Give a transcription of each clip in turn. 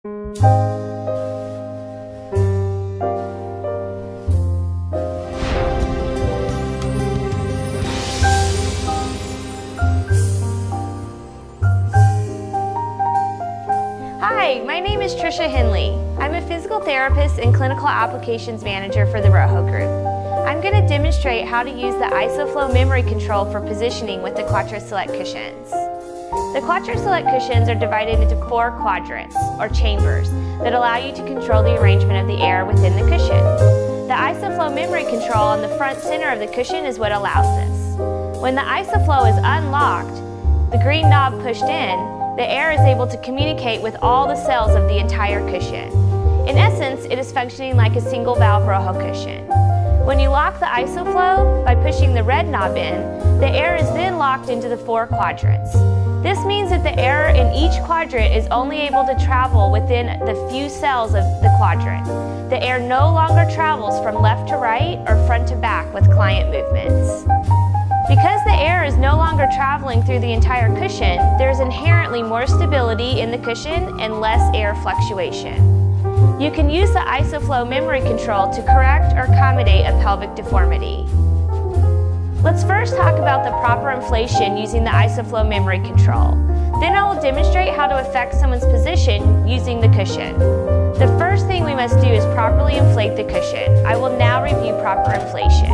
Hi, my name is Trisha Henley. I'm a physical therapist and clinical applications manager for the ROHO group. I'm going to demonstrate how to use the ISOFlow memory control for positioning with the Quattro Select cushions. The Quattro Select cushions are divided into 4 quadrants, or chambers, that allow you to control the arrangement of the air within the cushion. The ISOFlow memory control on the front center of the cushion is what allows this. When the ISOFlow is unlocked, the green knob pushed in, the air is able to communicate with all the cells of the entire cushion. In essence, it is functioning like a single valve ROHO cushion. When you lock the ISOFlow by pushing the red knob in, the air is then locked into the 4 quadrants. This means that the air in each quadrant is only able to travel within the few cells of the quadrant. The air no longer travels from left to right or front to back with client movements. Because the air is no longer traveling through the entire cushion, there is inherently more stability in the cushion and less air fluctuation. You can use the ISOFlow memory control to correct or accommodate a pelvic deformity. Let's first talk about the proper inflation using the ISOFlow memory control. Then I will demonstrate how to affect someone's position using the cushion. The first thing we must do is properly inflate the cushion. I will now review proper inflation.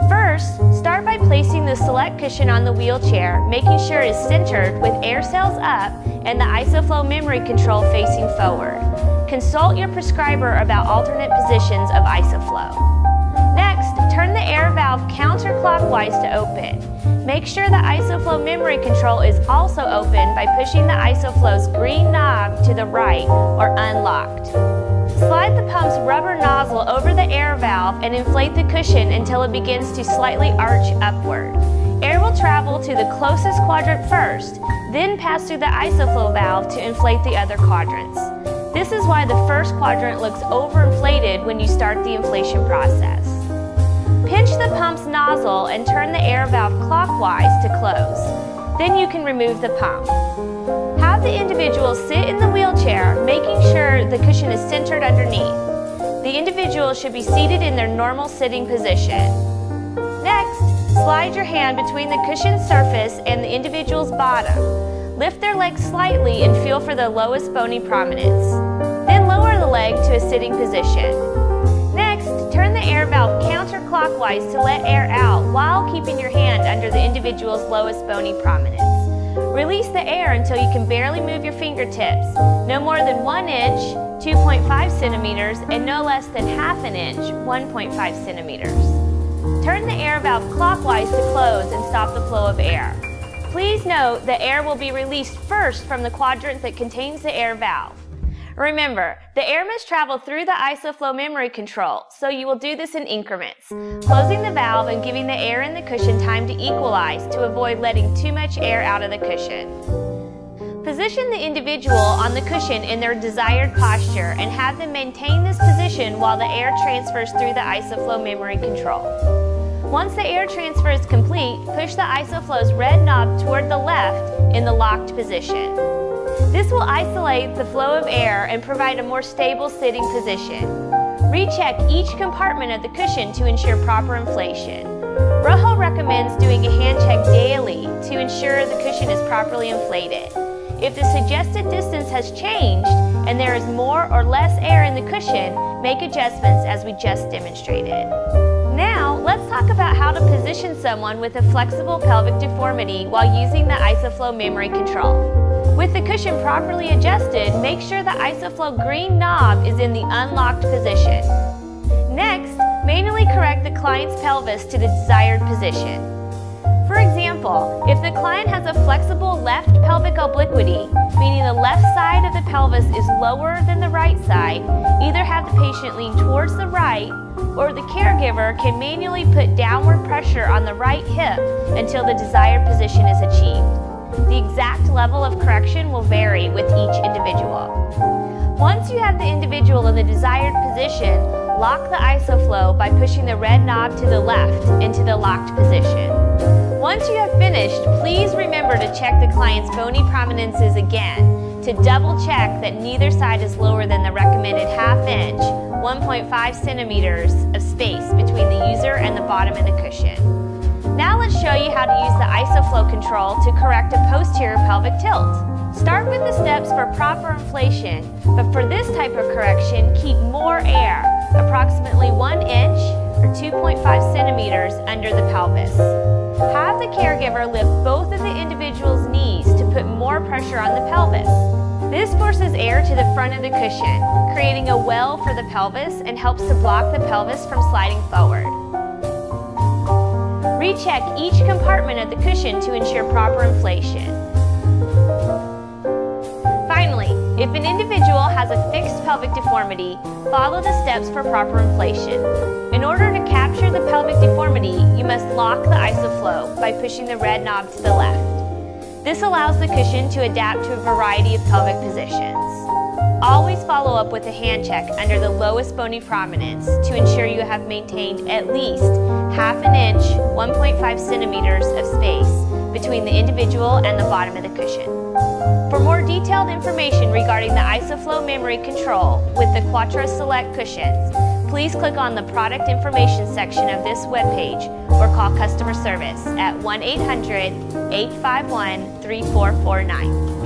First, start by placing the Select cushion on the wheelchair, making sure it is centered with air cells up and the ISOFlow memory control facing forward. Consult your prescriber about alternate positions of ISOFlow. Next, turn the air valve counterclockwise to open. Make sure the ISOFlow memory control is also open by pushing the ISOFlow's green knob to the right or unlocked. Slide the pump's rubber nozzle over the air valve and inflate the cushion until it begins to slightly arch upward. Air will travel to the closest quadrant first, then pass through the ISOFlow valve to inflate the other quadrants. This is why the first quadrant looks overinflated when you start the inflation process. Pinch the pump's nozzle and turn the air valve clockwise to close. Then you can remove the pump. Have the individual sit in the wheelchair, making sure the cushion is centered underneath. The individual should be seated in their normal sitting position. Next, slide your hand between the cushion surface and the individual's bottom. Lift their legs slightly and feel for the lowest bony prominence. Then lower the leg to a sitting position. Next, turn the air valve counterclockwise to let air out while keeping your hand under the individual's lowest bony prominence. Release the air until you can barely move your fingertips, no more than 1 inch, 2.5 centimeters, and no less than ½ inch, 1.5 centimeters. Turn the air valve clockwise to close and stop the flow of air. Please note the air will be released first from the quadrant that contains the air valve. Remember, the air must travel through the ISOFlow memory control, so you will do this in increments, closing the valve and giving the air in the cushion time to equalize to avoid letting too much air out of the cushion. Position the individual on the cushion in their desired posture and have them maintain this position while the air transfers through the ISOFlow memory control. Once the air transfer is complete, push the ISOFlow's red knob toward the left in the locked position. This will isolate the flow of air and provide a more stable sitting position. Recheck each compartment of the cushion to ensure proper inflation. ROHO recommends doing a hand check daily to ensure the cushion is properly inflated. If the suggested distance has changed and there is more or less air in the cushion, make adjustments as we just demonstrated. Now, let's talk about how to position someone with a flexible pelvic deformity while using the ISOFlow memory control. With the cushion properly adjusted, make sure the ISOFlow green knob is in the unlocked position. Next, manually correct the client's pelvis to the desired position. For example, if the client has a flexible left pelvic obliquity, meaning the left side of the pelvis is lower than the right side, either have the patient lean towards the right or the caregiver can manually put downward pressure on the right hip until the desired position is achieved. The exact level of correction will vary with each individual. Once you have the individual in the desired position, lock the ISOFlow by pushing the red knob to the left into the locked position. Once you have finished, please remember to check the client's bony prominences again to double check that neither side is lower than the recommended ½ inch, 1.5 centimeters of space between the user and the bottom of the cushion. Now let's show you how to use the ISOFlow control to correct a posterior pelvic tilt. Start with the steps for proper inflation, but for this type of correction, keep more air, approximately 1 inch or 2.5 centimeters under the pelvis. Have the caregiver lift both of the individual's knees to put more pressure on the pelvis. This forces air to the front of the cushion, creating a well for the pelvis and helps to block the pelvis from sliding forward. Recheck each compartment of the cushion to ensure proper inflation. Finally, if an individual has a fixed pelvic deformity, follow the steps for proper inflation. In order to capture the pelvic deformity, you must lock the ISOFlow by pushing the red knob to the left. This allows the cushion to adapt to a variety of pelvic positions. Always follow up with a hand check under the lowest bony prominence to ensure you have maintained at least ½ inch, 1.5 centimeters of space between the individual and the bottom of the cushion. For more detailed information regarding the ISOFlow memory control with the Quattro Select cushions, please click on the product information section of this webpage or call customer service at 1-800-851-3449.